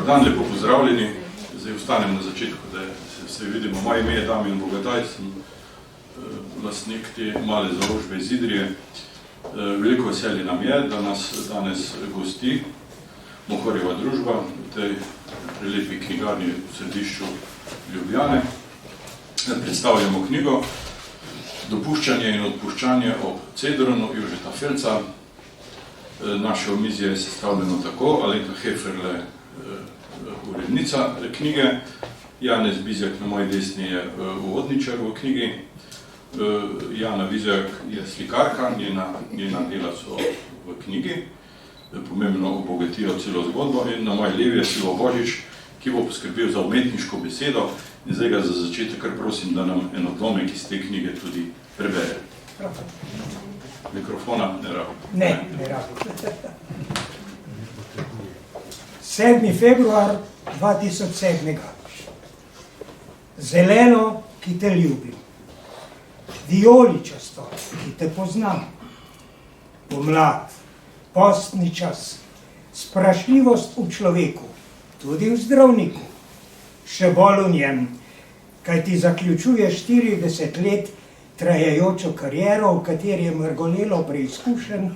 Dobar dan, lepo pozdravljeni. Zdaj ostanem na začetku, da se vidimo. Moje ime je Damjan Bogataj, sem lastnik te male založbe iz Idrije. Veliko veselje nam je, da nas danes gosti Mohorjeva družba v tej prelepi knjigarni v središču Ljubljane. Predstavljamo knjigo Dopuščanje in odpuščanje ob Cedronu Jožeta Felca. Naše omizje je sestavljeno tako: Alenka Heferle, urednica knjige, Janez Bizjak na moji desni je uvodničar v knjigi, Jana Vizjak je slikarka, njena dela so v knjigi, pomembno obogatijo celo zgodbo, in na moji levi je Silvo Božič, ki bo poskrbel za umetniško besedo, in zdaj ga za začetek kar prosim, da nam en odlomek iz te knjige tudi prebere. Mikrofona ne rabi. Ne rabi. 7. februar 2007. Zeleno, ki te ljubim. Vijoličasto, ki te poznam. Pomlad, postni čas, sprašljivost v človeku, tudi v zdravniku. Še bolj v njem, kaj ti zaključuje 40 let trajajočo kariero, v kateri je mrgolelo preizkušenj,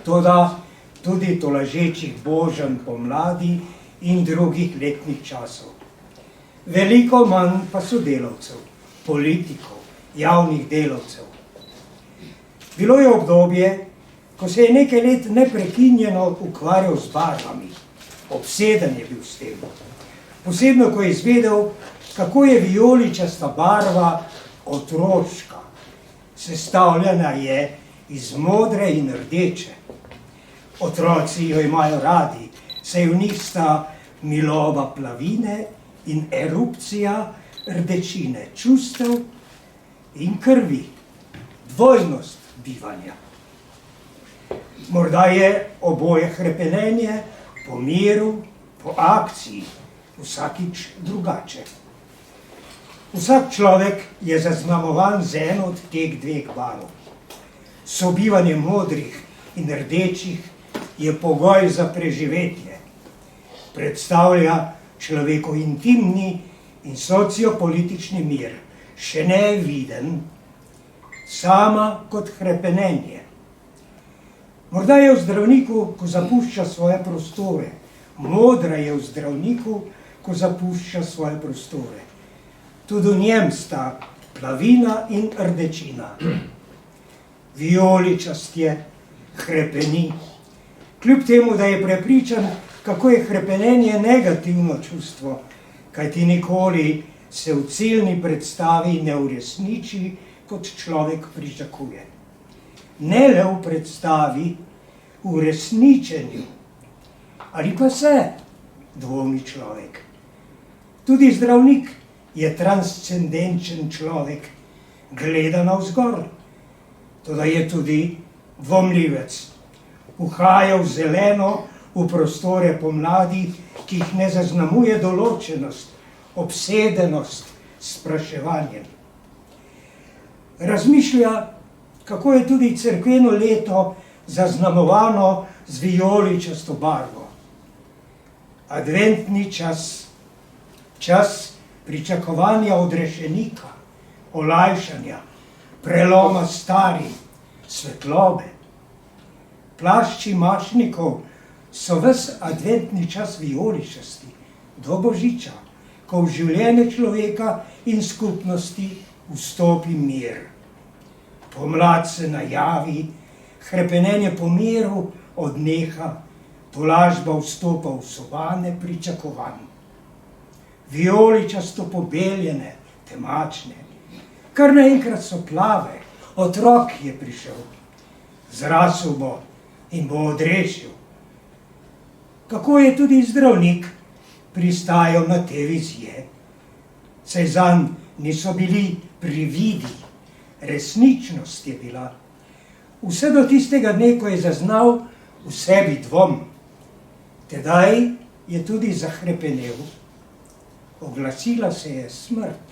toda tudi tolažečih božanj pomladi in drugih letnih časov. Veliko manj pa sodelavcev, politikov, javnih delavcev. Bilo je obdobje, ko se je nekaj let neprekinjeno ukvarjal z barvami. Obseden je bil s tem. Posebno, ko je izvedel, kako je vijoličasta barva otroška. Sestavljena je iz modre in rdeče. Otroci jo imajo radi, saj v njih sta miloba plavine in erupcija rdečine čustev in krvi, dvojnost bivanja. Morda je oboje hrepenenje po miru, po akciji, vsakič drugače. Vsak človek je zaznamovan z eno od teh dveh barv. Sobivanje modrih in rdečih je pogoj za preživetje. Predstavlja človekov intimni in sociopolitični mir, še ne viden, sama kot hrepenenje. Morda je v zdravniku, ko zapušča svoje prostore. Modra je v zdravniku, ko zapušča svoje prostore. Tudi v njem sta plavina in rdečina. Vijoličast je, hrepeni. Kljub temu, da je prepričan, kako je hrepenenje negativno čustvo, kajti nikoli se v ciljni predstavi ne uresniči, kot človek pričakuje. Ne le v predstavi, v resničenju. Ali pa se, dvomi človek. Tudi zdravnik je transcendenčen človek, gleda navzgor. Toda je tudi dvomljivec. Uhaja v zeleno, v prostore pomladi, ki jih ne zaznamuje določenost, obsedenost s spraševanjem. Razmišlja, kako je tudi cerkveno leto zaznamovano z vijoličasto barvo. Adventni čas, čas pričakovanja odrešenika, olajšanja, preloma stari, svetlobe. Plašči mašnikov so ves adventni čas vijoličasti, do božiča, ko v življenje človeka in skupnosti vstopi mir. Pomlad se najavi, hrepenenje po miru odneha, tolažba vstopa v sobane pričakovanj. Vijoličasto pobeljene, temačne, kar naenkrat so plave, otrok je prišel, zrasel bo in bo odrešil. Kako je tudi zdravnik pristajal na te vizije, saj zanj niso bili prividi, resničnost je bila. Vse do tistega dne, ko je zaznal v sebi dvom. Tedaj je tudi zahrepenel. Oglasila se je smrt.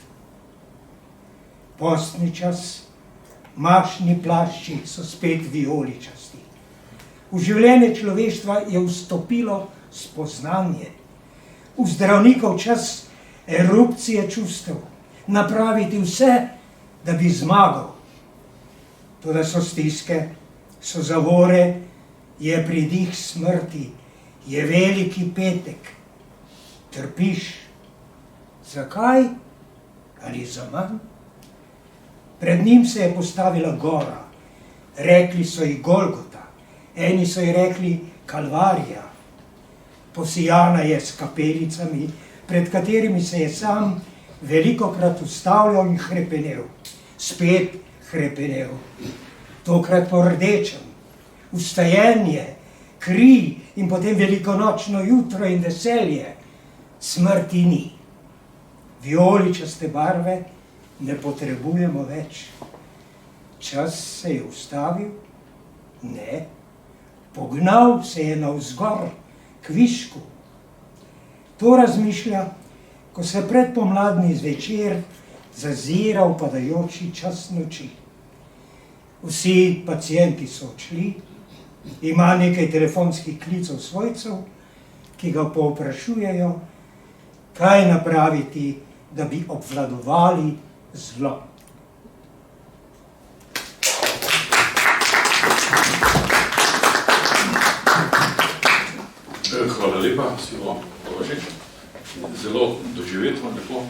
Postni čas, mašni plašči so spet vijoličasti. V življenje človeštva je vstopilo spoznanje. v zdravnikov čas erupcije čustev, napraviti vse, da bi zmagal. Toda so stiske, so zavore, je pridih smrti, je veliki petek. Trpiš. Zakaj? Ali zaman? Pred njim se je postavila gora. Rekli so ji Golgota, eni so ji rekli Kalvarija. Posijana je s kapelicami, pred katerimi se je sam velikokrat ustavljal in hrepenel. Spet hrepenel. Tokrat po rdečem. Vstajenje, kri in potem velikonočno jutro in veselje. Smrti ni. Vijoličaste barve ne potrebujemo več. Čas se je ustavil? Ne. Pognal se je navzgor k višku. To razmišlja, ko se predpomladni zvečer zazira v padajoči čas noči. Vsi pacienti so odšli, ima nekaj telefonskih klicev svojcev, ki ga povprašujejo, kaj napraviti, da bi obvladovali zlo. Hvala lepa, Silvo Položič. Zelo doživetno, lepo.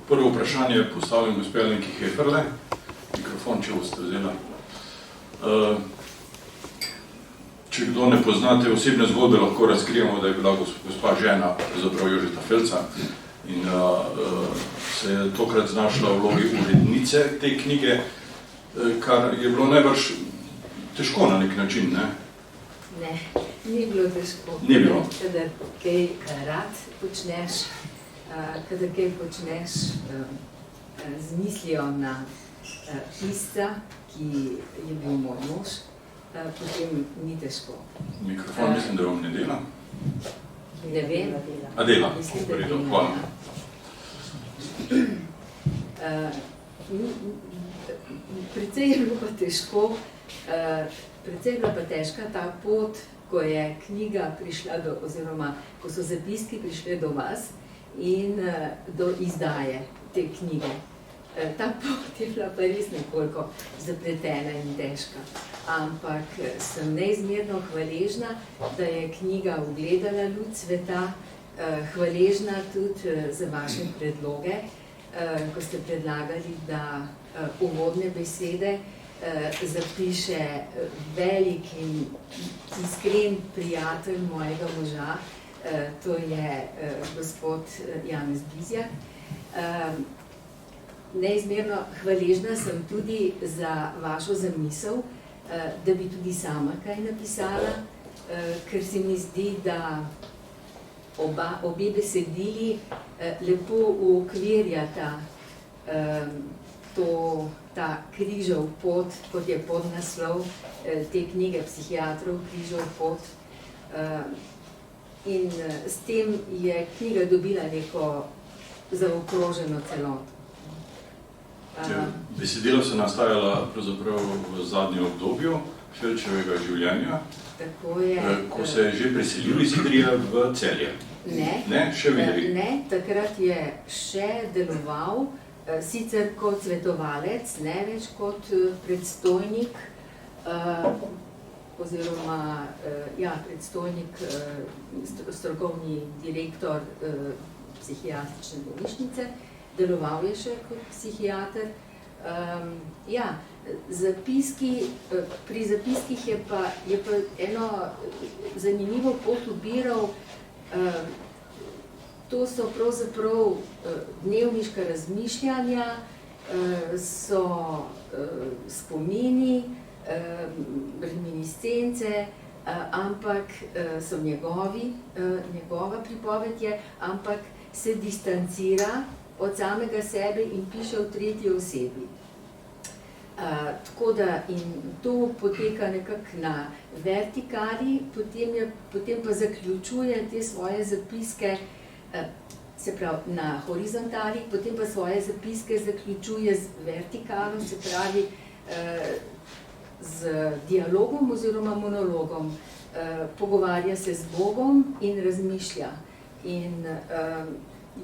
Prvo vprašanje postavljam gospe Alenki Heferle. Mikrofon, če boste vzela. Če kdo ne poznate osebne zgodbe, lahko razkrijemo, da je bila gospa žena zaprav Jožeta Felca in se je tokrat znašla v vlogi urednice te knjige, kar je bilo najbrž težko na nek način, ne? Ne, ni bilo težko. Ni bilo. Kadar kaj rad počneš, kadar kaj počneš z mislijo na pisca, ki je bil moj mož, potem ni težko. Mikrofon mislim, da vam ne dela. Ne vem. A dela, Mislim, da v redu, dela, hvala. Precej je bilo pa težko, precej je bila pa težka ta pot, ko je knjiga prišla do, oziroma ko so zapiski prišli do vas in do izdaje te knjige. Ta pot je bila pa res nekoliko zapletena in težka, ampak sem neizmerno hvaležna, da je knjiga ugledala luč sveta, hvaležna tudi za vaše predloge, ko ste predlagali, da uvodne besede zapiše velik in iskren prijatelj mojega moža, to je gospod Janez Bizjak. Neizmerno hvaležna sem tudi za vašo zamisel, da bi tudi sama kaj napisala, ker se mi zdi, da obe besedili lepo uokvirjata ta križev pot, kot je podnaslov te knjige Psihiatrov križev pot. In s tem je knjiga dobila neko zaokroženo celoto. Besedila so nastajala pravzaprav v zadnjem obdobju Felčevega življenja, ko se je že preselil iz Idrije v Celje. Ne, še v Idriji. Ne, takrat je še deloval, sicer kot svetovalec, ne več kot predstojnik, oziroma predstojnik, strokovni direktor psihiatrične bolnišnice. Deloval je še kot psihiater. Pri zapiskih je pa eno zanimivo pot ubiral. To so pravzaprav dnevniška razmišljanja, so spomini, reminiscence, ampak so njegova pripoved je, ampak se distancira od samega sebe in piše v tretji osebi. Tako da in to poteka nekako na vertikali, potem pa zaključuje te svoje zapiske, se pravi na horizontali, potem pa svoje zapiske zaključuje z vertikalo, se pravi z dialogom oziroma monologom. Pogovarja se z Bogom in razmišlja. In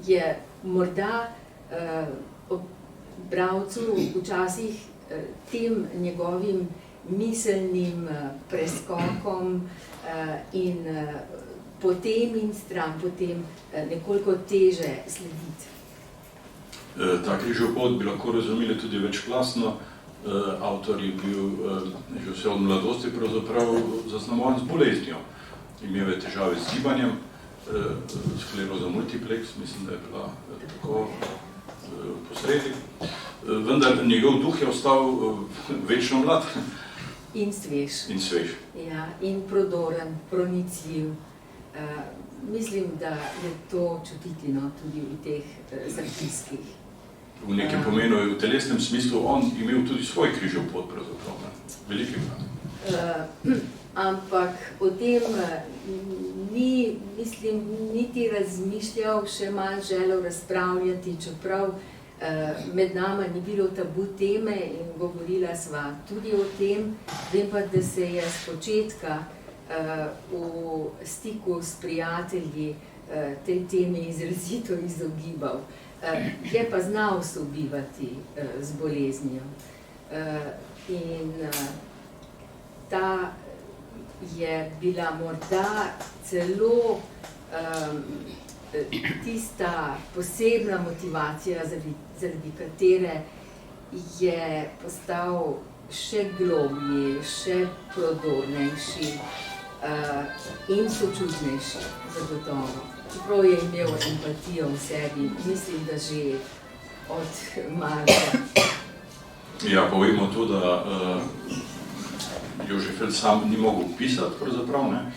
je morda bralcu včasih tem njegovim miselnim preskokom in potem in stran potem nekoliko teže slediti. Ta križov pot bi lahko razumeli tudi večplastno. Avtor je bil že vse od mladosti pravzaprav zaznamovan z boleznijo. Imel je težave z gibanjem, skleroza multiplex, mislim, da je bila tako posredi. Vendar njegov duh je ostal večno mlad. In svež. In svež. Ja, in prodoren, pronicljiv. Mislim, da je to čutiti tudi v teh zapiskih. V nekem pomenu je v telesnem smislu on imel tudi svoj križev pot, pravzaprav, veliki plan. Ampak o tem ni, mislim, niti razmišljal, še manj želel razpravljati, čeprav med nama ni bilo tabu teme in govorila sva tudi o tem. Vem pa, da se je s početka v stiku s prijatelji tej temi izrazito izogibal. Je pa znal sobivati z boleznijo. In ta je bila morda celo tista posebna motivacija, zaradi katere je postal še globlji, še prodornejši in sočutnejši, zagotovo. Čeprav je imel empatijo v sebi, mislim, da že od malega. Ja, povemo to, da Jožef Feld sam ni mogel pisati, pravzaprav, ne?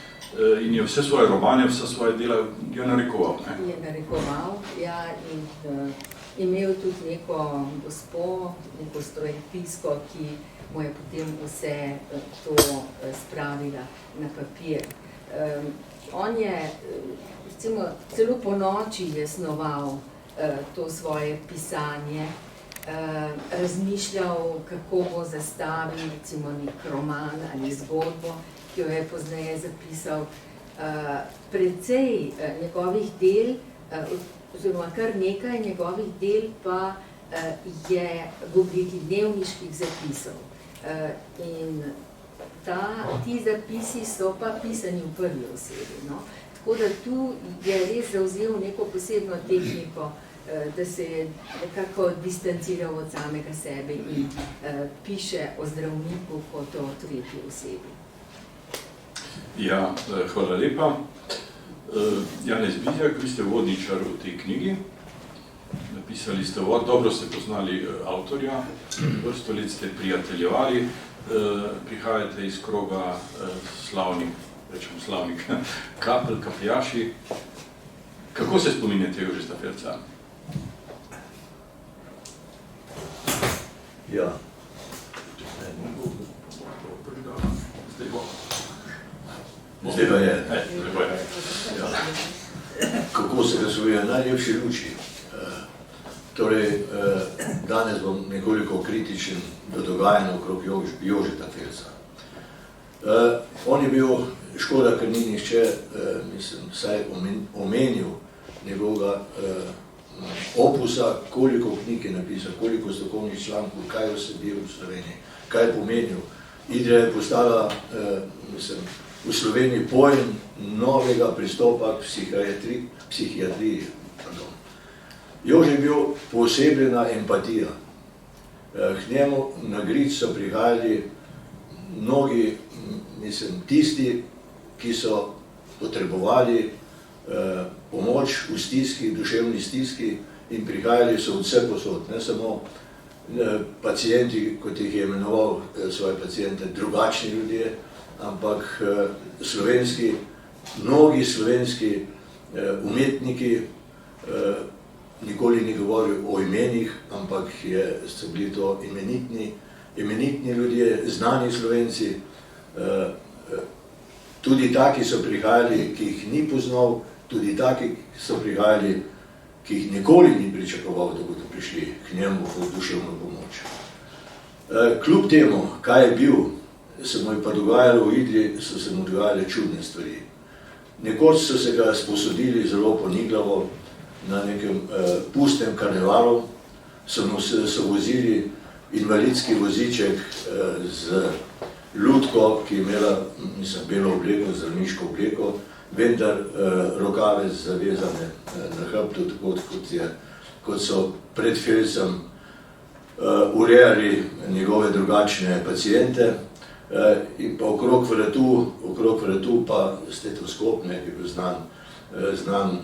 In je vse svoje romane, vse svoje dela je narekoval. Ne? Je narekoval, ja, in imel tudi neko gospo, neko strojepisko, ki mu je potem vse to spravila na papir. On je, recimo, celo po noči je snoval to svoje pisanje, razmišljal, kako bo zastavil, recimo, nek roman ali zgodbo, ki jo je pozneje zapisal. Precej njegovih del, oziroma kar nekaj njegovih del pa je v obliki dnevniških zapisov. In ti zapisi so pa pisani v prvi osebi. No? Tako da tu je res zavzel neko posebno tehniko, da se je nekako distanciral od samega sebe in piše o zdravniku kot o tretji osebi. Ja, hvala lepa. Janez Bizjak, vi ste vodničar v tej knjigi. Napisali ste vod, dobro ste poznali avtorja, vrsto let ste prijateljevali, prihajate iz kroga slavnih, rečemo slavnih, kapelj, kapljaši. Kako se spominjate Jožeta Felca? Ja. Zdaj pa je. Ja. Kako se ga svoje najlepši luči. Torej, danes bom nekoliko kritičen do dogajanja okrog Jožeta Felca. On je bil, škoda, ker ni nihče, mislim, vsaj omenil njegovega opusa, koliko knjig je napisal, koliko strokovnih člankov, kaj vsebil v Sloveniji, kaj je pomenil. Idrija je postala, mislim, v Sloveniji pojem novega pristopa k psihiatriji. Jože je bil posebljena empatija. K njemu na grič so prihajali mnogi, mislim, tisti, ki so potrebovali pomoč v stiski, duševni stiski in prihajali so vse posod, ne samo pacijenti, kot jih je imenoval svoje pacijente, drugačni ljudje, ampak slovenski, mnogi slovenski umetniki, nikoli ni govoril o imenih, ampak so bili to imenitni ljudje, znani Slovenci, tudi taki so prihajali, ki jih ni poznal, tudi taki so prihajali, ki jih nikoli ni pričakoval, da bodo prišli k njemu v duševno pomoč. Kljub temu, kaj je bil se mu je pa dogajalo v Idriji, so se mu dogajale čudne stvari. Nekoč so se ga sposodili zelo poniglavo na nekem pustnem karnevalu, so vozili invalidski voziček z lutko, ki je imela, mislim, belo obleko, zdravniško obleko, vendar rokave zavezane na hrbtu, tako kot so pred Felcem urejali njegove drugačne pacijente, in pa okrog vratu pa stetoskop, ki je bil znan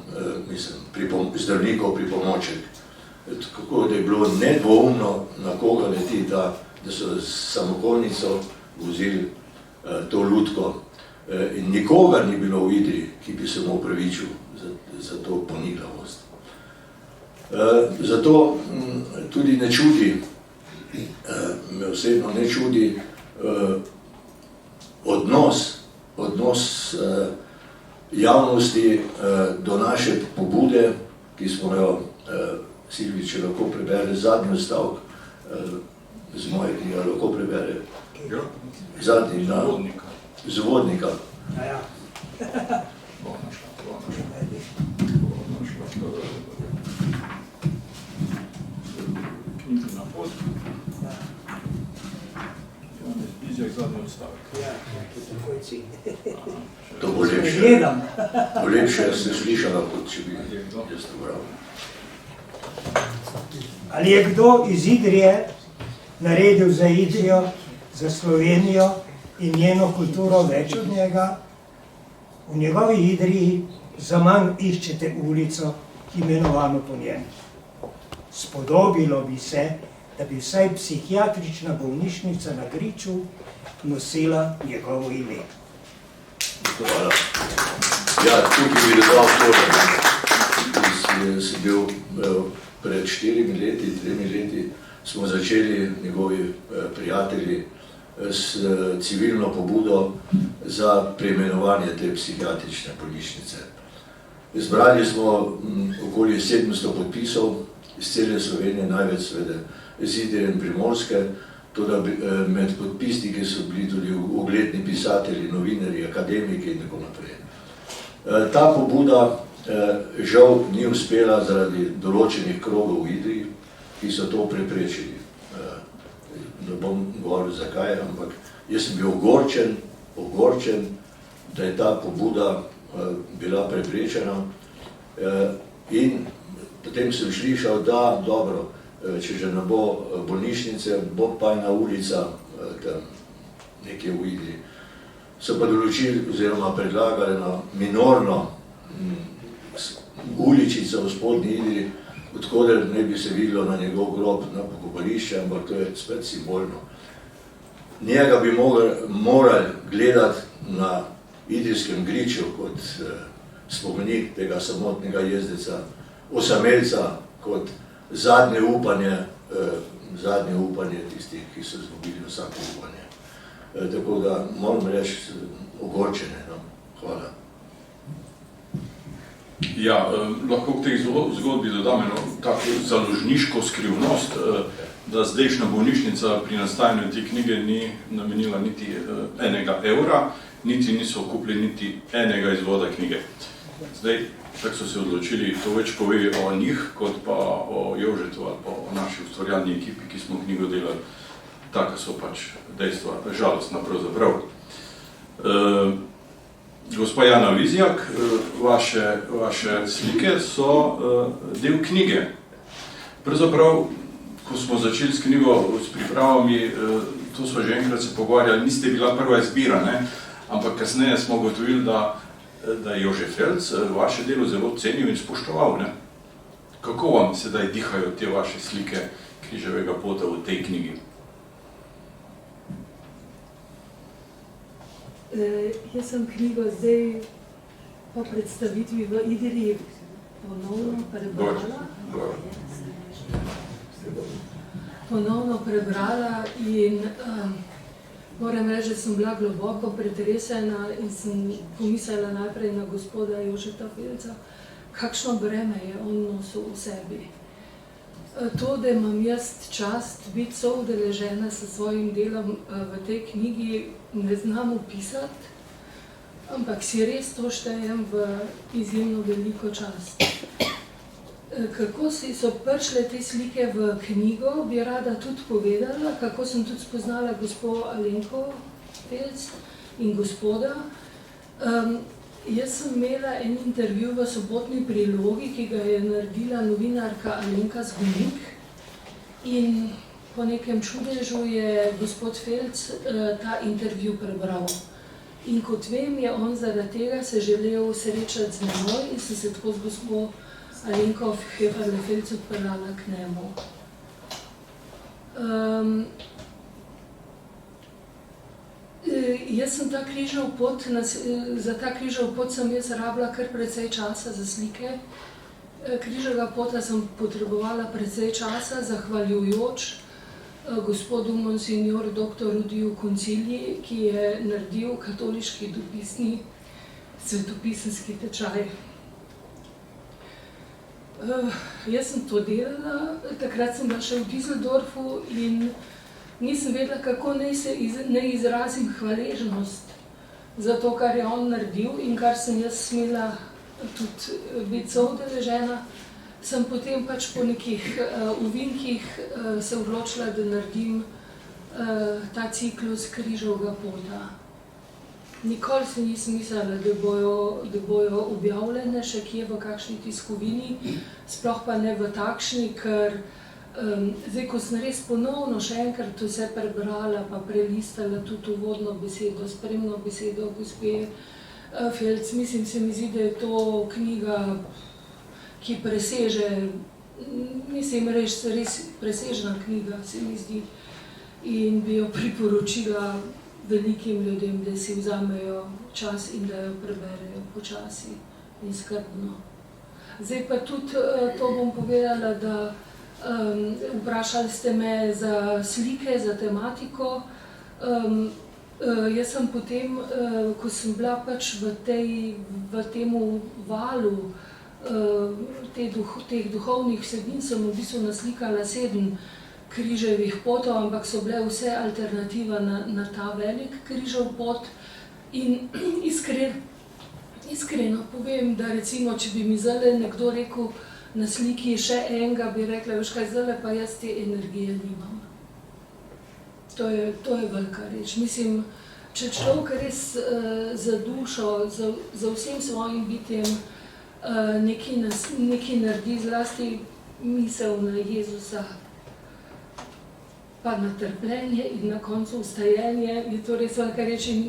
mislim, zdravnikov pripomoček. Tako da je bilo nedvoumno, na koga leti ta, da so s samokolnico vozili to lutko. In nikogar ni bilo v Idriji, ki bi se mu opravičil za to poniglavost. Zato tudi ne čudi, me osebno ne čudi odnos javnosti do naše pobude, ki smo jo, Silvi, če lahko prebere zadnji stavek z moje knjige, lahko prebere zadnji zvodnika. To bo lepše, jaz se slišala, kot če bi jaz to bral. Ali je kdo iz Idrije naredil za Idrijo, za Slovenijo in njeno kulturo več od njega? V njegovi Idriji zaman iščete ulico, imenovano po njem. Spodobilo bi se, da bi vsaj psihiatrična bolnišnica na Griču nosila njegovo ime. Hvala. Ja, tukaj bi dodal to, da sem bil pred 4 leti, 3 leti, smo začeli njegovi prijatelji s civilno pobudo za preimenovanje te psihiatrične bolnišnice. Zbrali smo okoli 700 podpisov iz cele Slovenije, največ seveda iz Idrije in Primorske, tudi med podpisniki so bili tudi ugledni pisatelji, novinarji, akademiki in tako naprej. Ta pobuda žal ni uspela zaradi določenih krogov v Idriji, ki so to preprečili. Ne bom govoril zakaj, ampak jaz sem bil ogorčen, da je ta pobuda bila preprečena, in potem sem slišal, da dobro, če že ne bo bolnišnice, bo pa ena ulica tam nekje v Idriji. So pa določili oziroma predlagali na minorno uličico v spodnji Idriji, odkoder ne bi se videlo na njegov grob, na pokopališče, ampak to je spet simbolno. Njega bi morali gledati na idrijskem Griču kot spomenik tega samotnega jezdeca, osamelca, kot zadnje upanje tistih, ki so izgubili vsako upanje. Tako da moram reči ogorčene. Hvala. Ja, lahko k tej zgodbi dodam eno tako založniško skrivnost, da zdajšnja bolnišnica pri nastajanju te knjige ni namenila niti enega evra, niti niso kupili niti enega izvoda knjige. Zdaj, tako so se odločili, to več pove o njih, kot pa o Jožetu ali pa o naši ustvarjalni ekipi, ki smo knjigo delali. Taka so pač dejstva, žalostna pravzaprav. Gospa Jana Vizjak, vaše slike so del knjige. Pravzaprav, ko smo začeli s knjigo, s pripravami, to smo že enkrat se pogovarjali, niste bila prva izbira, ne? Ampak kasneje smo ugotovili, da je Jože Felc vaše delo zelo cenil in spoštoval. Ne? Kako vam sedaj dihajo te vaše slike križevega pota v tej knjigi? Jaz sem knjigo zdaj po predstavitvi v Idriji ponovno prebrala in moram reči, da sem bila globoko pretresena in sem pomislila najprej na gospoda Jožeta Felca, kakšno breme je on nosil v sebi. to, da imam jaz čast biti soudeležena s svojim delom v tej knjigi, ne znam opisati, ampak si res to štejem v izjemno veliko čast. Kako so prišle te slike v knjigo, bi rada tudi povedala, kako sem tudi spoznala gospo Alenko Felc in gospoda. Jaz sem imela en intervju v Sobotni prilogi, ki ga je naredila novinarka Alenka Zgonik, in po nekem čudežu je gospod Felc ta intervju prebral. In kot vem, je on zaradi tega se želel srečati z menoj in sem se tako z gospo Alenko Heferle-Felc odpeljala k njemu. Jaz sem ta križev pot, za ta križev pot sem jaz rabila kar precej časa za slike. Križevega pota sem potrebovala precej časa, zahvaljujoč gospodu monsignor dr. Rudiju Koncilji, ki je naredil katoliški dopisni svetopisanski tečaj. Jaz sem to delala, takrat sem bila še v Düsseldorfu in nisem vedela, kako naj izrazim hvaležnost za to, kar je on naredil in kar sem jaz smela tudi biti soudeležena. Sem potem pač po nekih ovinkih se odločila, da naredim ta ciklus križevega pota. Nikoli si nisem mislila, da bojo objavljene še kje v kakšni tiskovini, sploh pa ne v takšni, ker zdaj, ko sem res ponovno še enkrat vse prebrala, pa prelistala tudi uvodno besedo, spremno besedo gospe Felc, mislim, se mi zdi, da je to knjiga, ki preseže, mislim, res presežna knjiga, se mi zdi, in bi jo priporočila velikim ljudem, da si vzamejo čas in da jo preberejo počasi in skrbno. Zdaj pa tudi to bom povedala, da vprašali ste me za slike, za tematiko. Jaz sem potem, ko sem bila pač v temu valu teh duhovnih vsebin, sem v bistvu naslikala 7 križevih potov, ampak so bile vse alternativa na ta velik križev pot. In iskreno povem, da recimo, če bi mi zdaj nekdo rekel na sliki še enega, bi rekla, veš kaj, zdaj pa jaz te energije nimam. To je velika reč. Mislim, če človek res za dušo, za vsem svojim bitjem nekaj naredi, zlasti misel na Jezusa, pa na trpljenje in na koncu vstajenje, je to res velika reč. In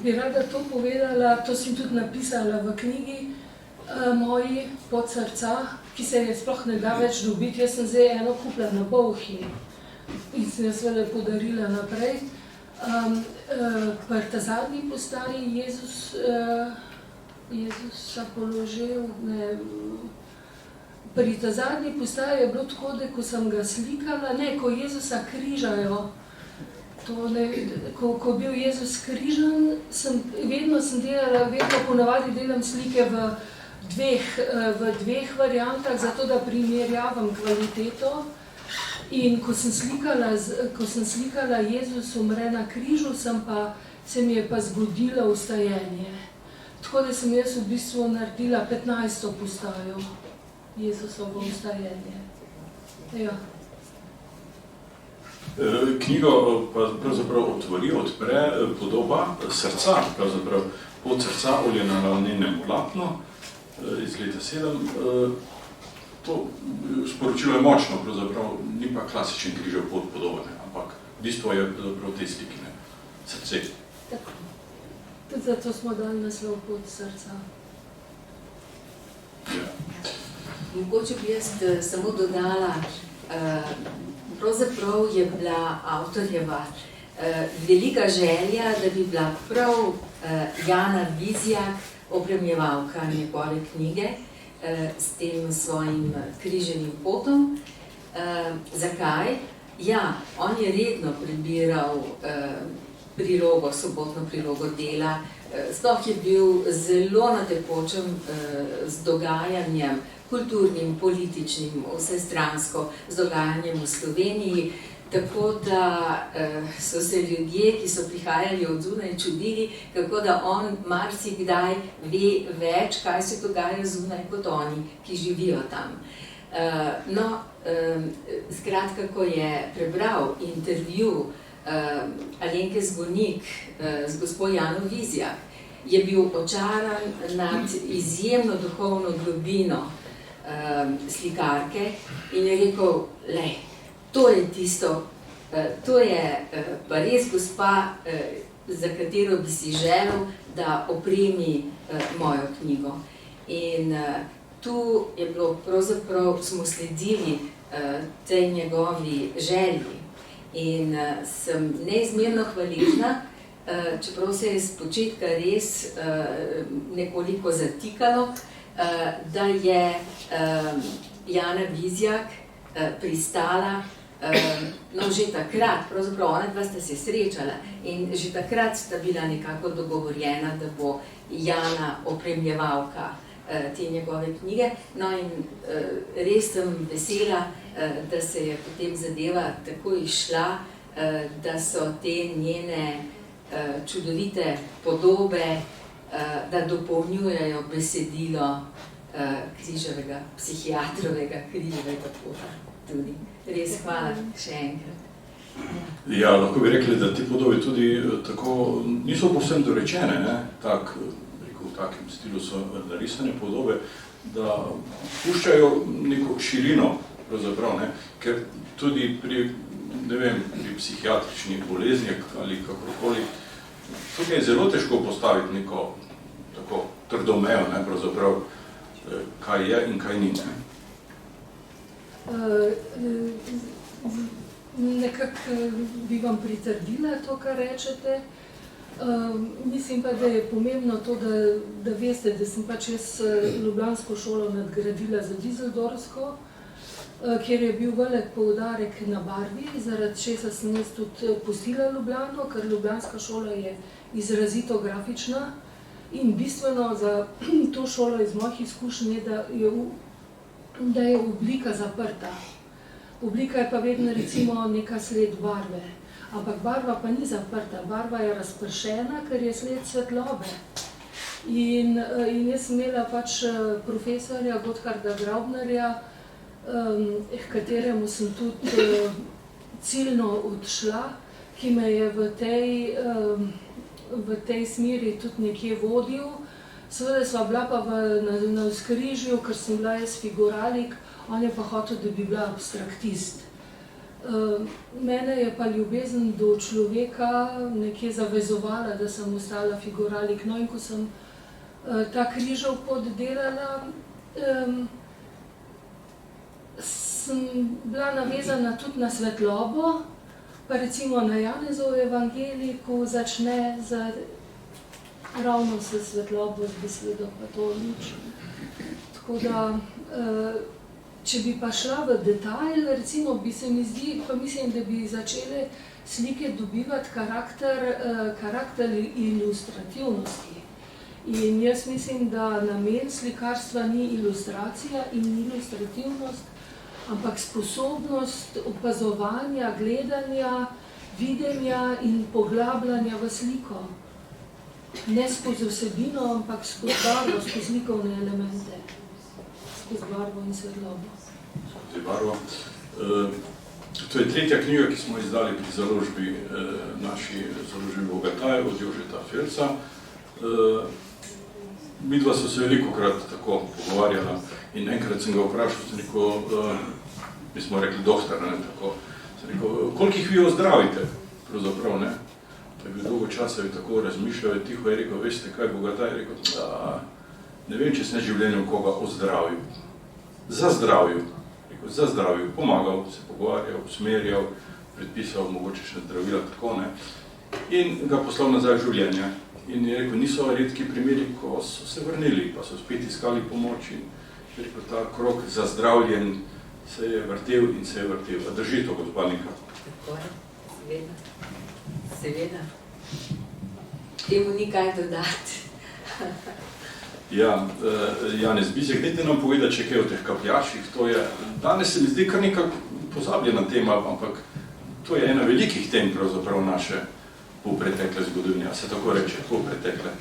bi rada to povedala, to sem tudi napisala v knjigi moji Pot srca, ki se je sploh ne da več dobiti. Jaz sem zdaj eno kupila na Bolhi in sem jo seveda podarila naprej. Pri ta zadnji postaji Jezusa položil, pri ta zadnji postaji je bilo tako, da ko sem ga slikala, ko Jezusa križajo, ko je bil Jezus križan, vedno ponavadi delam slike v dveh variantah, zato da primerjavam kvaliteto. In ko sem slikala Jezus umre na križu, se mi je pa zgodilo vstajenje. Tako da sem jaz v bistvu naredila 15. postajo, Jezusovo vstajenje. Ja. Knjigo pa pravzaprav odpre podoba srca, pravzaprav Pot srca, olje na ravninem platnu iz leta 7. To sporočilo je močno, pravzaprav ni pa klasičen križev pot podobne, ampak bistvo je pravzaprav te slikine, srce. Tako. Tudi zato smo dali naslov Pot srca. Ja. Mogoče bi jaz samo dodala, pravzaprav je bila avtorjeva velika želja, da bi bila prav Jana Vizjak opremljevalka njegove knjige s tem svojim križevim potom. Zakaj? Ja, on je redno prebiral prilogo, sobotno prilogo Dela, sploh je bil zelo na tekočem z dogajanjem kulturnim, političnim, vsestransko z dogajanjem v Sloveniji. Tako da so se ljudje, ki so prihajali od zunaj, čudili, kako da on marsikdaj ve več, kaj se dogaja zunaj, kot oni, ki živijo tam. Skratka, ko je prebral intervju Alenke Zvonik z gospo Jano Vizjak, je bil očaran nad izjemno duhovno globino slikarke in je rekel, lej, to je tisto, to je pa res gospa, za katero bi si želel, da opremi mojo knjigo. In tu je bilo, pravzaprav smo sledili tej njegovi želji in sem neizmerno hvaležna, čeprav se je z početka res nekoliko zatikalo, da je Jana Vizjak pristala, že takrat, pravzaprav ona dva sta se srečala in že takrat sta bila nekako dogovorjena, da bo Jana opremljevalka te njegove knjige. In res sem vesela, da se je potem zadeva tako izšla, da so te njene čudovite podobe, da dopolnjujejo besedilo Križevega, psihiatrovega Križevega pota. Tudi. Res hvala še enkrat. Ja, lahko bi rekli, da te podobe tudi tako niso povsem dorečene, ne? V takem stilu so narisane podobe, da puščajo neko širino, pravzaprav, ne? Ker tudi pri psihiatričnih boleznih ali kakorkoli, tukaj je zelo težko postaviti neko tako trdo mejo, ne? Pravzaprav, kaj je in kaj ni, ne? Nekako bi vam pritrdila to, kar rečete. Mislim pa, da je pomembno to, da veste, da sem pač jaz ljubljansko šolo nadgradila za Düsseldorfsko, kjer je bil velik poudarek na barvi, zaradi česa sem jaz tudi pustila Ljubljano, ker ljubljanska šola je izrazito grafična in bistveno za to šolo iz mojih izkušenj je, da je oblika zaprta. Oblika je pa vedno recimo neka sled barve, ampak barva pa ni zaprta, barva je razpršena, ker je sled svetlobe. In jaz sem imela pač profesorja Gottharda Graubnerja, k kateremu sem tudi ciljno odšla, ki me je v tej smeri tudi nekje vodil. Seveda sva bila pa na vzkrižju, ker sem bila jaz figuralik, on je pa hotel, da bi bila abstraktist. Mene je pa ljubezen do človeka nekje zavezovala, da sem ostala figuralik. In ko sem ta križev pot delala, sem bila navezana tudi na svetlobo, pa recimo na Janezov evangelij, ko začne ravno s svetlobo, z besedo, pa to luč. Tako da, če bi pa šla v detajl, recimo bi se mi zdi, pa mislim, da bi začele slike dobivati karakter ilustrativnosti. In jaz mislim, da namen slikarstva ni ilustracija in ni ilustrativnost, ampak sposobnost opazovanja, gledanja, videnja in poglabljanja v sliko. Ne skozi vsebino, ampak skozi barvo, skozi likovne elemente, skozi barvo in svetlobo. Skozi barvo. To je tretja knjiga, ki smo izdali pri založbi, naši založbi Bogataj od Jožeta Felca. Midva so se velikokrat tako pogovarjala in enkrat sem ga vprašal, sem rekel, mi smo rekli doktor, ne, tako, sem rekel, koliko jih vi ozdravite, pravzaprav, ne? Pa je bil dolgo časa, je tako razmišljal, je tiho je rekel, veste kaj, Bogataj, je rekel, da ne vem, če sem življenjem koga ozdravil, zazdravil, rekel, zazdravil, pomagal, se pogovarjal, usmerjal, predpisal mogoče še zdravila, tako, ne, in ga poslal nazaj v življenje. In je rekel, niso redki primeri, ko so se vrnili, pa so spet iskali pomoč in je rekel, ta krog zazdravljen se je vrtel in se je vrtel. A drži to, gospa Nika? Tako je, seveda. Seveda. Temu ni kaj dodati. Ja, Janez Bizjak, dajte nam povedati, če kaj o teh kapljačih. To je, danes se mi zdi kar nekako pozabljena tema, ampak to je ena velikih tem pravzaprav naše polpretekle zgodovine, a se tako reče, polpretekle.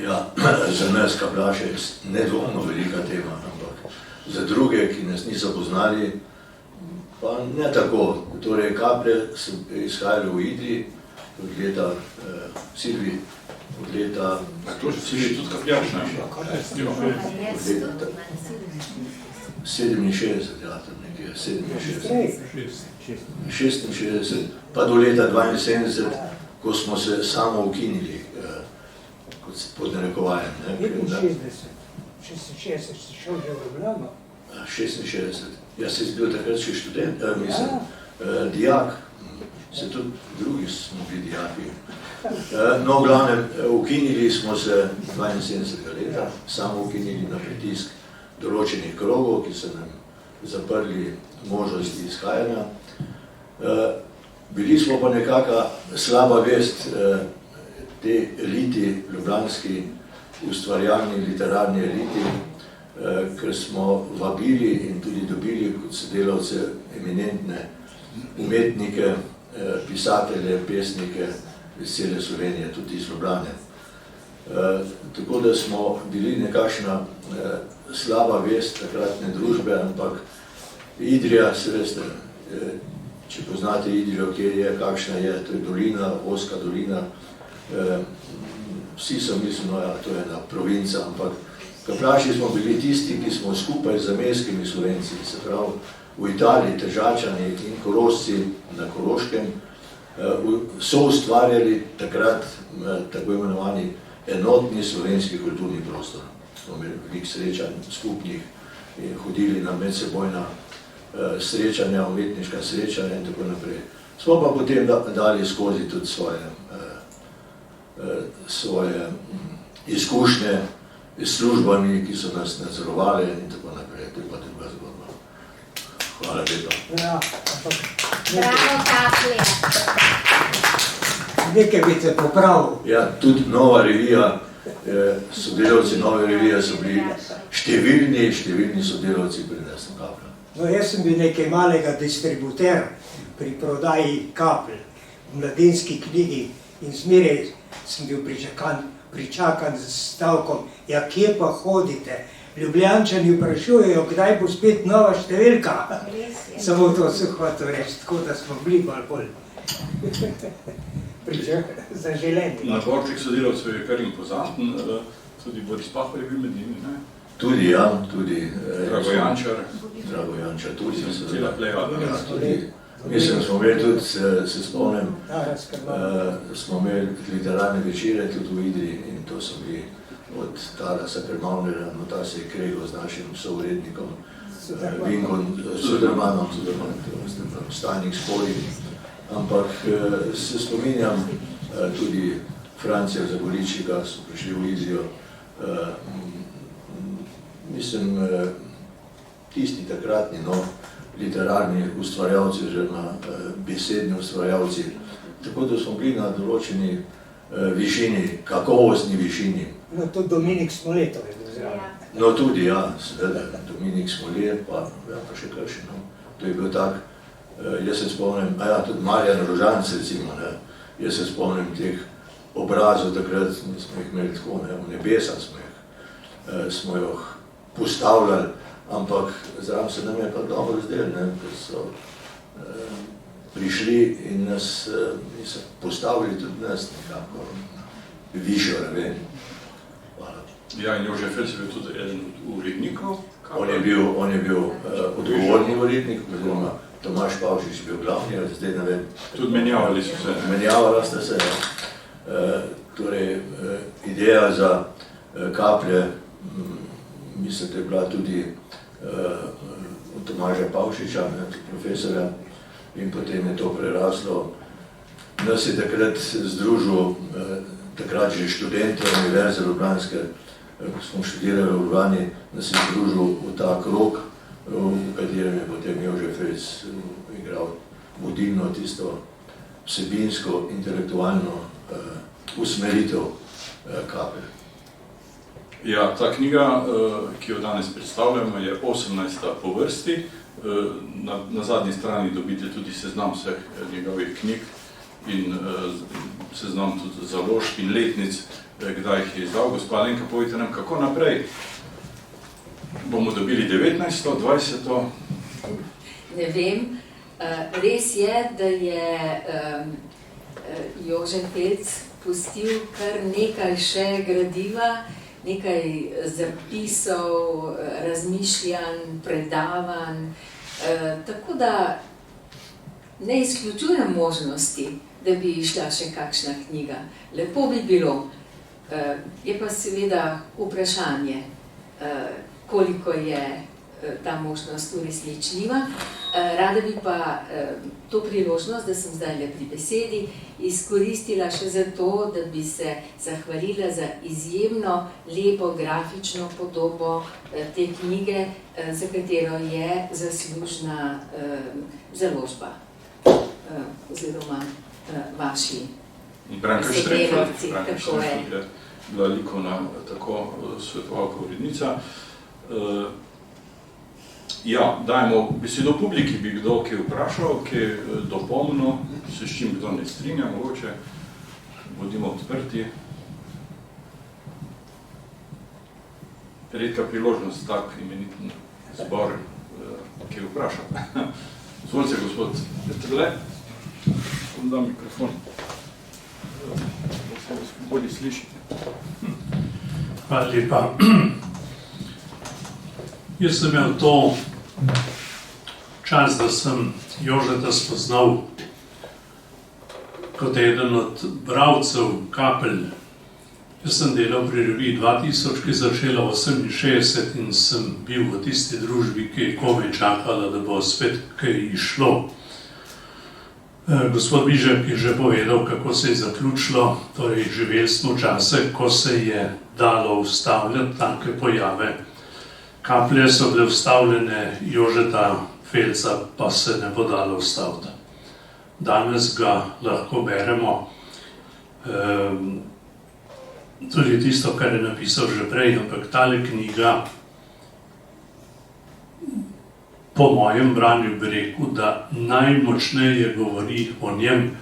Ja, za nas kapljač je nedvomno velika tema, ampak za druge, ki nas niso poznali, pa ne tako. Torej, kaplje so izhajali v Idriji od leta Silvi, od leta... To že Silvi tudi kapljač, ne? Od leta 67, ja, tam nekje 66, pa do leta 72, ko smo se samo ukinili, pod narekovajem. 66 si šel že v Ljubljano. 66. Jaz sem bil takrat še študent, dijak, se tudi drugi smo bili dijaki. No, v glavnem, ukinili smo se 72. leta, samo ukinili na pritisk določenih krogov, ki so nam zaprli možnosti izhajanja. Bili smo pa nekaka slaba vest te eliti, ljubljanski ustvarjalni, literarni eliti, ker smo vabili in tudi dobili kot sodelavce eminentne umetnike, pisatelje, pesnike iz cele Slovenije, tudi iz Ljubljane. Tako da smo bili nekakšna slaba vest takratne družbe, ampak Idrija, se veste, če poznate Idrijo, kjer je, kakšna je, to je dolina, ozka dolina, vsi so mislili, no ja, to je ena provinca, ampak kapljači smo bili tisti, ki smo skupaj z zamejskimi Slovenci, se pravi v Italiji, Tržačani in Korošci na Koroškem, so ustvarjali takrat tako imenovani enotni slovenski kulturni prostor. Smo imeli veliko srečanj skupnih in hodili na medsebojna srečanja, umetniška srečanja in tako naprej. Smo pa potem dali skozi tudi svoje izkušnje s službami, ki so nas nadzorovali in tako naprej. To je pa druga zgodba. Hvala lepa. Ja, Bravo, kaplje! nekaj bi te popravil. Ja, tudi Nova revija, sodelavci Nove revije so bili številni sodelavci pri nas na Kaplju. No, jaz sem bil nekaj malega distributera pri prodaji kapelj v mladinski knjigi in zmeraj sem bil pričakan z stavkom, ja, kje pa hodite? Ljubljančani vprašujejo, kdaj bo spet nova številka. Samo to sem hotel reči, tako da smo bili bolj zaželeni. Naborček sodelavcev je kar impozanten, tudi Boris Pahor je bil med njimi, ne? Tudi, ja, tudi. Drago Jančar. Drago Jančar, tudi. Cela plejada. Ja, tudi. Mislim, smo imeli tudi, se spomnim, smo imeli literarne večere tudi v Idriji in to so bili od Tarasa Krmavnera, Notasije Krego z našim sovrednikom, Vinkom Sudermanom, Stajnik Spori. Ampak se spominjam tudi Francija Zagoričika, so prišli v Idrijo. Mislim, tisti takratni, literarni ustvarjalci oziroma besedni ustvarjalci. Tako da smo bili na določeni višini, kakovostni višini. No, tudi Dominik Smoletov je bil zraven. No, tudi, ja, seveda, Dominik Smolet, pa še kakšen, to je bil tak. Jaz se spomnim, tudi Marjan Rožanc, recimo, jaz se spomnim teh obrazov takrat, smo jih imeli tako, v nebesa smo jih postavljali, ampak zraven se nam je pa dobro zdel, ker so prišli in nas postavili tudi nas nekako višjo raven. Hvala. Ja, in Jože Fels je bil tudi eden od urednikov. On je bil odgovorni urednik, oziroma Tomaž Pavšič je bil glavni, zdaj ne vem. Tudi menjavali so se. Menjavala sta se, torej ideja za kaplje, mislim, da je bila tudi od Tomaža Pavšiča, profesorja, in potem je to preraslo. Nas je takrat združil, takrat že študente Univerze Ljubljanske, ko smo študirali v Ljubljani, nas je združil v ta krog, v katerem je potem Jože Fels igral vodilno tisto vsebinsko, intelektualno usmeritev kapelj. Ja, ta knjiga, ki jo danes predstavljamo, je 18. po vrsti. Na zadnji strani dobite tudi seznam vseh njegovih knjig in seznam tudi založb in letnic, kdaj jih je izdal. Gospa Alenka, povejte nam, kako naprej? Bomo dobili 19. 20. Ne vem. Res je, da je Jože Pelc pustil kar nekaj še gradiva, nekaj zapisov, razmišljanj, predavanj, tako da ne izključujem možnosti, da bi išla še kakšna knjiga. Lepo bi bilo. Je pa seveda vprašanje, koliko je ta možnost uresničljiva. Rada bi pa to priložnost, da sem zdaj pri besedi, izkoristila še za to, da bi se zahvalila za izjemno lepo grafično podobo te knjige, za katero je zaslužna založba oziroma vaši sodelavci. Tako je. Bila likovna tako svetovalka urednica. Ja, dajmo besedo publiki, bi kdo kaj vprašal, kaj dopolnil, se s čim kdo ne strinja, mogoče bodimo odprti. Redka priložnost, tak imeniten zbor, kaj vprašal. Zvolite, gospod Petrle, vam dam mikrofon, da se bolj slišite. Hvala lepa. Jaz sem imel to čas, da sem Jožeta spoznal kot eden od bralcev Kapelj. Jaz sem delal pri reviji 2000, ki je začela 68 in sem bil v tisti družbi, ki je komaj čakala, da bo spet kaj išlo. Gospod Bižek je že povedal, kako se je zaključilo, torej živeli smo čase, ko se je dalo ustavljati take pojave. Kaplje so bile vstavljene, Jožeta Felca pa se ne bo dalo vstaviti. Danes ga lahko beremo, tudi tisto, kar je napisal že prej, ampak tale knjiga, po mojem branju bi rekel, da najmočneje govori o njem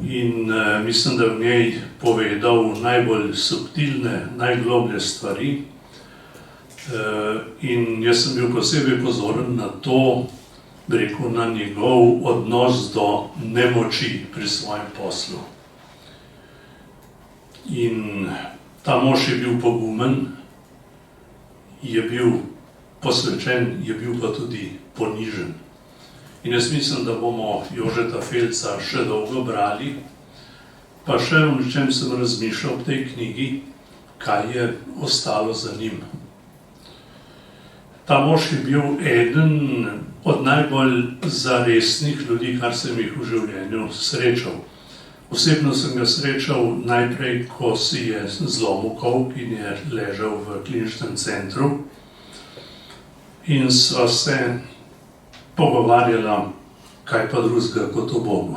in mislim, da je v njej povedal najbolj subtilne, najgloblje stvari. In jaz sem bil posebej pozoren na to, bi rekel, na njegov odnos do nemoči pri svojem poslu. In ta mož je bil pogumen, je bil posvečen, je bil pa tudi ponižen. In jaz mislim, da bomo Jožeta Felca še dolgo brali, pa še o čem sem razmišljal v tej knjigi, kaj je ostalo za njim. Ta mož je bil eden od najbolj zaresnih ljudi, kar sem jih v življenju srečal. Osebno sem ga srečal najprej, ko si je zlomil kolk in je ležal v kliničnem centru. In sva se pogovarjala, kaj pa drugega kot o Bogu.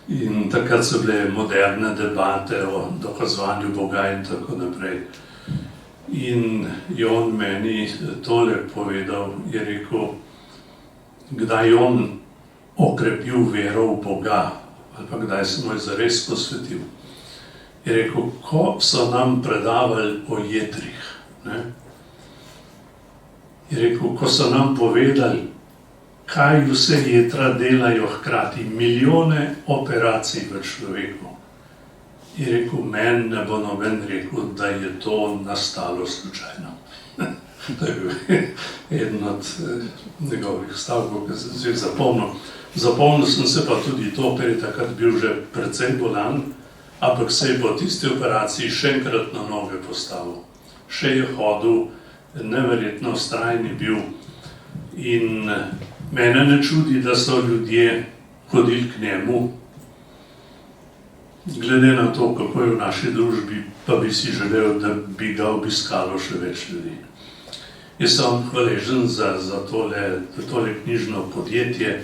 In takrat so bile moderne debate o dokazovanju Boga in tako naprej. In je on meni tole povedal, je rekel, kdaj je on okrepil vero v Boga, ali pa kdaj se mu je zares posvetil. Je rekel, ko so nam predavali o jetrih, ne? Je rekel, ko so nam povedali, kaj vse jetra delajo hkrati, milijone operacij v človeku. Je rekel, meni ne bo noben rekel, da je to nastalo slučajno. To je bil eden od njegovih stavkov, ki sem si jih zapomnil. Zapomnil sem se pa tudi to, ker je takrat bil že precej bolan, ampak se je po tisti operaciji še enkrat na noge postavil. Še je hodil, neverjetno vztrajen je bil. In mene ne čudi, da so ljudje hodili k njemu. Glede na to, kako je v naši družbi, pa bi si želel, da bi ga obiskalo še več ljudi. Jaz sem hvaležen za tole knjižno podjetje.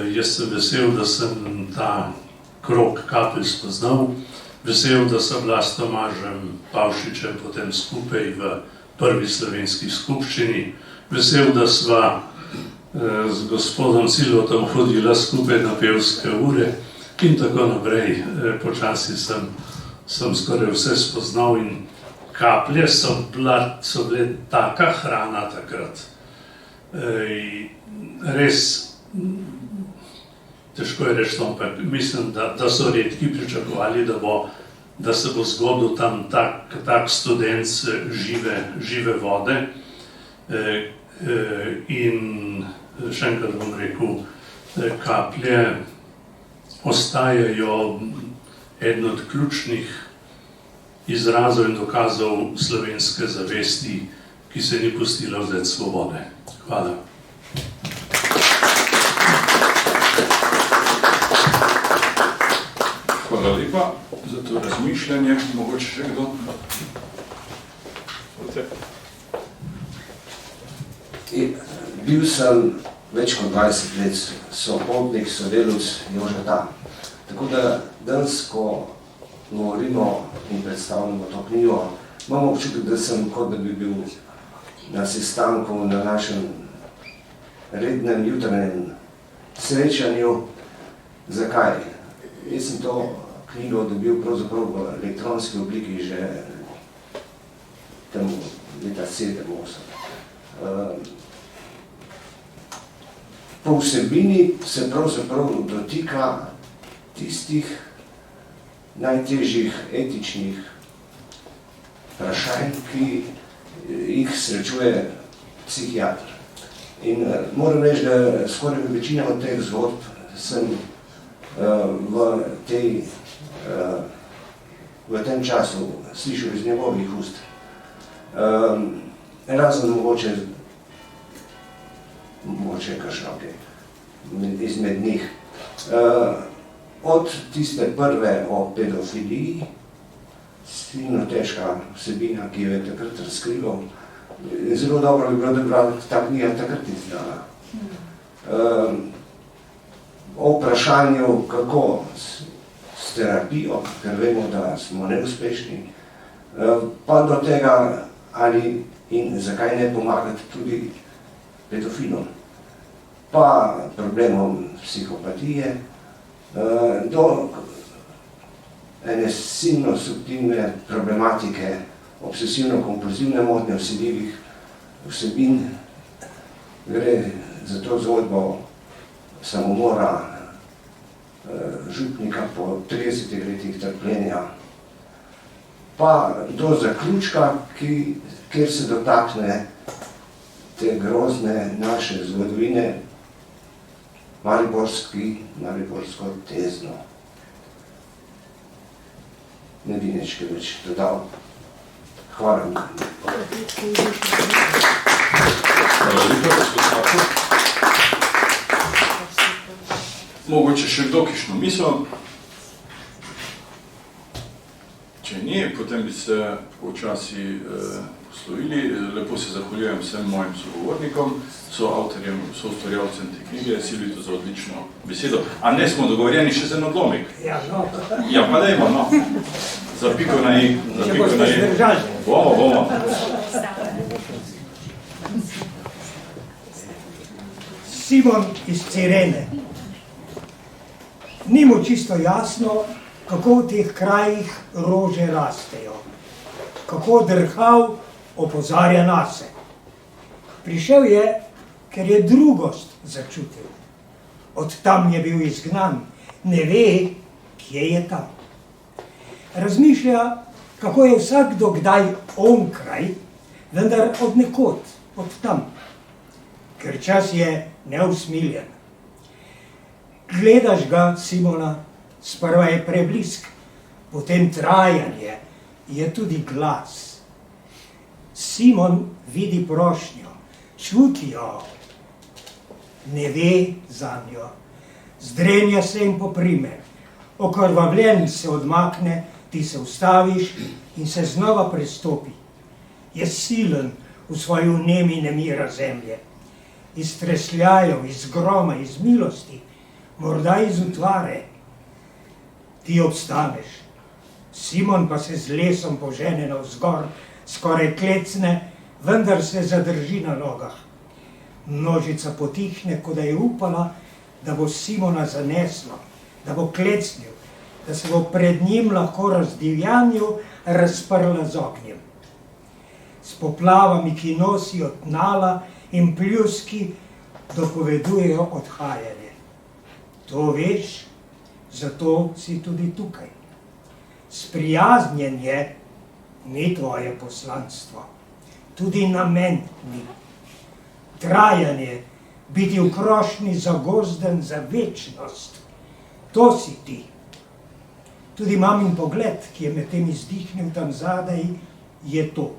Jaz sem vesel, da sem ta krog Kapelj spoznal. vesel, da sem bila s Tomažem Pavšičem potem skupaj v prvi slovenski skupščini, vesel, da sva z gospodom Silvotom hodila skupaj na pevske ure in tako naprej. Počasi sem skoraj vse spoznal in kaplje so bile taka hrana takrat. Res, težko je reči, ampak mislim, da so redki pričakovali, da se bo zgodil tam tak student žive vode. In še enkrat bom rekel, kaplje ostajajo eden od ključnih izrazov in dokazov slovenske zavesti, ki se ni pustila vzeti svobode. Hvala. Hvala lepa za to razmišljanje. Mogoče še kdo? Bil sem več kot 20 let sopotnik, sodelavc Jožeta. Tako da danes, ko govorimo in predstavljamo to knjigo, imam občutek, da sem kot da bi bil na sestanku na našem rednem jutranjem srečanju. Zakaj? Jaz sem to knjigo dobil pravzaprav v elektronski obliki že tam leta 7-8. Po vsebini se pravzaprav dotika tistih najtežjih etičnih vprašanj, ki jih srečuje psihiatr. In moram reči, da skoraj večina od teh zgodb sem v tem času slišal iz njegovih ust. Razen mogoče kakšne izmed njih. Od tiste prve o pedofiliji, silno težka vsebina, ki jo je takrat razkrival, zelo dobro bi bilo, da bi bila ta knjiga takrat izdala. O vprašanju, kako s terapijo, ker vemo, da smo neuspešni, pa do tega, ali in zakaj ne pomagati tudi pedofilom, pa problemom psihopatije, do ene silno subtilne problematike obsesivno-kompulzivne motnje vsiljivih vsebin. Gre za to zgodbo samomora župnika po 30 letih trpljenja, pa do zaključka, kjer se dotakne te grozne naše zgodovine, mariborsko tezno. Ne bi nič več dodal. Hvala. Hvala lepa, gospod Sako. Mogoče še kdo kišno misel? Če ni, potem bi se počasi poslovili. Lepo se zahvaljujem vsem mojim sogovornikom, soavtorjem, soustvarjalcem te knjige, Silvitu za odlično besedo. A ne smo dogovorjeni še za en odlomek? Ja, pa dajmo, no. Za piko na i. Če boste zdržali. Bomo. Simon iz Cirene. Ni mu čisto jasno, kako v teh krajih rože rastejo, kako drhal opozarja nase. Prišel je, ker je drugost začutil. Od tam je bil izgnan, ne ve, kje je tam. Razmišlja, kako je vsakdo kdaj onkraj, vendar od nekod, od tam, ker čas je neusmiljen. Gledaš ga, Simona, sprva je preblisk, potem trajanje, je tudi glas. Simon vidi prošnjo, čuti jo, ne ve zanjo, zdrenja se in poprime, okrvavljen se odmakne, ti se ustaviš in se znova prestopi. Je silen v svoji vnemi nemira zemlje, iz tresljajev, iz groma, iz milosti, morda iz utvare. Ti obstaneš, Simon pa se z lesom požene navzgor, skoraj klecne, vendar se zadrži na nogah. Množica potihne, kot da je upala, da bo Simona zaneslo, da bo klecnil, da se bo pred njim lahko razdivjanju razprla z ognjem. S poplavami, ki nosijo tnala in pljuski, dopovedujejo odhajanje. To veš, zato si tudi tukaj. Sprijaznjenje ni tvoje poslanstvo, tudi namen ni. Trajanje, biti v krošnji zagozden za večnost, to si ti. Tudi mamin pogled, ki je medtem izdihnil tam zadaj, je to.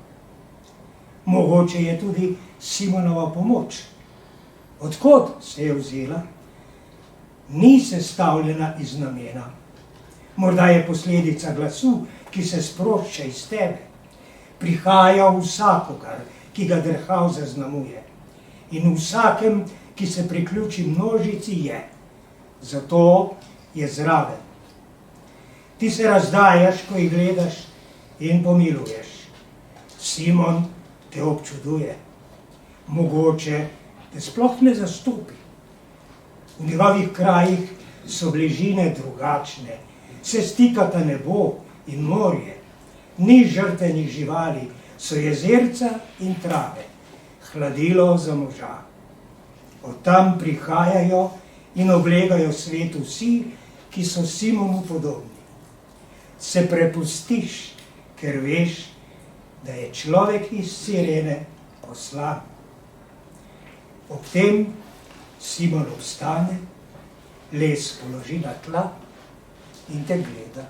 Mogoče je tudi Simonova pomoč. Odkod se je vzela? Ni sestavljena iz namena. Morda je posledica glasu, ki se sprošča iz tebe. Prihaja vsakogar, ki ga drhal zaznamuje. In vsakem, ki se priključi množici, je. Zato je zraven. Ti se razdajaš, ko jih gledaš in pomiluješ. Simon te občuduje. Mogoče te sploh ne zastopi. V njegovih krajih so bližine drugačne. Se stikata nebo in morje. Ni žrtvenih živali, so jezerca in trave. Hladilo za moža. Od tam prihajajo in oblegajo svet vsi, ki so Simonu podobni. Se prepustiš, ker veš, da je človek iz Cirene poslan. Ob tem Simon vstane, les položi na tla in te gleda.